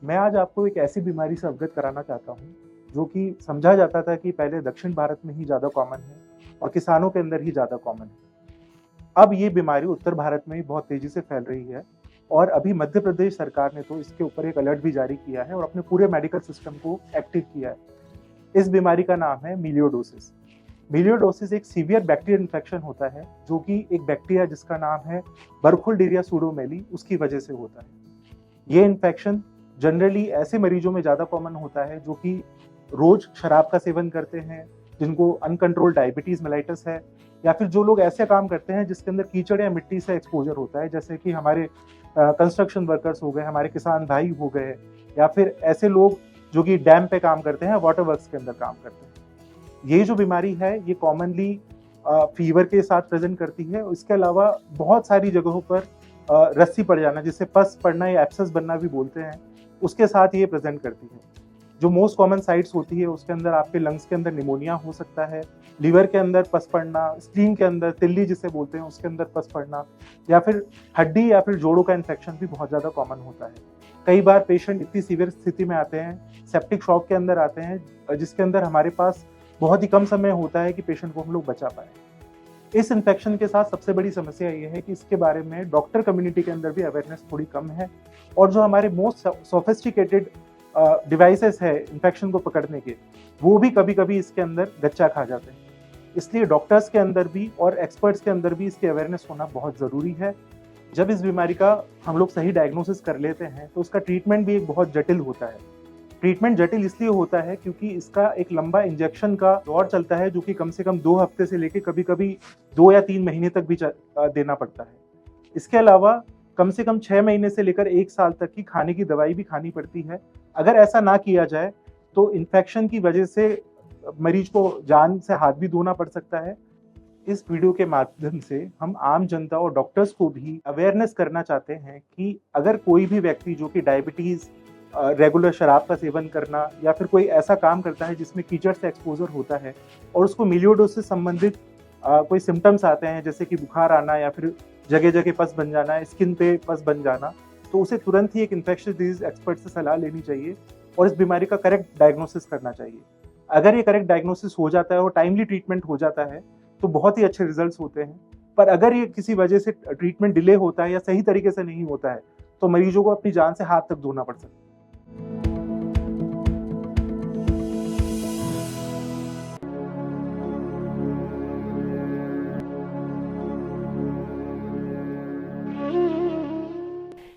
मैं आज आपको एक ऐसी बीमारी से अवगत कराना चाहता हूँ, जो कि समझा जाता था कि पहले दक्षिण भारत में ही ज़्यादा कॉमन है और किसानों के अंदर ही ज़्यादा कॉमन है। अब ये बीमारी उत्तर भारत में भी बहुत तेज़ी से फैल रही है और अभी मध्य प्रदेश सरकार ने तो इसके ऊपर एक अलर्ट भी जारी किया है और अपने पूरे मेडिकल सिस्टम को एक्टिव किया है। इस बीमारी का नाम है मीलियोडोसिस। मीलियोडोसिस एक सीवियर बैक्टीरियल इन्फेक्शन होता है, जो कि एक बैक्टीरिया जिसका नाम है बरखुल्डेरिया सूडोमेली, उसकी वजह से होता है। ये इन्फेक्शन जनरली ऐसे मरीजों में ज़्यादा कॉमन होता है जो कि रोज शराब का सेवन करते हैं, जिनको अनकंट्रोल्ड डायबिटीज मेलाइटस है, या फिर जो लोग ऐसे काम करते हैं जिसके अंदर कीचड़ या मिट्टी से एक्सपोजर होता है, जैसे कि हमारे कंस्ट्रक्शन वर्कर्स हो गए, हमारे किसान भाई हो गए, या फिर ऐसे लोग जो कि डैम पे काम करते हैं, वाटर वर्क्स के अंदर काम करते हैं। ये जो बीमारी है ये कॉमनली फीवर के साथ प्रेजेंट करती है। इसके अलावा बहुत सारी जगहों पर रस्सी पड़ जाना, जिसे पस पड़ना या एब्सेस बनना भी बोलते हैं, उसके साथ ये प्रेजेंट करती है। जो मोस्ट कॉमन साइट्स होती है उसके अंदर आपके लंग्स के अंदर निमोनिया हो सकता है, लीवर के अंदर पस पड़ना, स्प्लीन के अंदर तिल्ली जिसे बोलते हैं उसके अंदर पस पड़ना, या फिर हड्डी या फिर जोड़ों का इन्फेक्शन भी बहुत ज़्यादा कॉमन होता है। कई बार पेशेंट इतनी सीवियर स्थिति में आते हैं, सेप्टिक शॉक के अंदर आते हैं, जिसके अंदर हमारे पास बहुत ही कम समय होता है कि पेशेंट को हम लोग बचा पाए। इस इन्फेक्शन के साथ सबसे बड़ी समस्या ये है कि इसके बारे में डॉक्टर कम्युनिटी के अंदर भी अवेयरनेस थोड़ी कम है, और जो हमारे मोस्ट सोफिस्टिकेटेड डिवाइसेस है इन्फेक्शन को पकड़ने के, वो भी कभी कभी इसके अंदर गच्चा खा जाते हैं। इसलिए डॉक्टर्स के अंदर भी और एक्सपर्ट्स के अंदर भी इसकी अवेयरनेस होना बहुत ज़रूरी है। जब इस बीमारी का हम लोग सही डायग्नोसिस कर लेते हैं तो उसका ट्रीटमेंट भी एक बहुत जटिल होता है। ट्रीटमेंट जटिल इसलिए होता है क्योंकि इसका एक लंबा इंजेक्शन का दौर चलता है, जो कि कम से कम 2 हफ्ते से लेकर कभी कभी 2 या 3 महीने तक भी देना पड़ता है। इसके अलावा कम से कम 6 महीने से लेकर 1 साल तक की खाने की दवाई भी खानी पड़ती है। अगर ऐसा ना किया जाए तो इन्फेक्शन की वजह से मरीज को जान से हाथ भी धोना पड़ सकता है। इस वीडियो के माध्यम से हम आम जनता और डॉक्टर्स को भी अवेयरनेस करना चाहते हैं कि अगर कोई भी व्यक्ति जो कि डायबिटीज, रेगुलर शराब का सेवन करना, या फिर कोई ऐसा काम करता है जिसमें कीचड़ से एक्सपोजर होता है और उसको मीलियोडोसिस से संबंधित कोई सिम्टम्स आते हैं, जैसे कि बुखार आना या फिर जगह जगह पस बन जाना, स्किन पे पस बन जाना, तो उसे तुरंत ही एक इन्फेक्शियस डिजीज एक्सपर्ट से सलाह लेनी चाहिए और इस बीमारी का करेक्ट डायग्नोसिस करना चाहिए। अगर ये करेक्ट डायग्नोसिस हो जाता है और टाइमली ट्रीटमेंट हो जाता है तो बहुत ही अच्छे रिजल्ट्स होते हैं। पर अगर ये किसी वजह से ट्रीटमेंट डिले होता है या सही तरीके से नहीं होता है तो मरीजों को अपनी जान से हाथ तक धोना पड़ सकता है।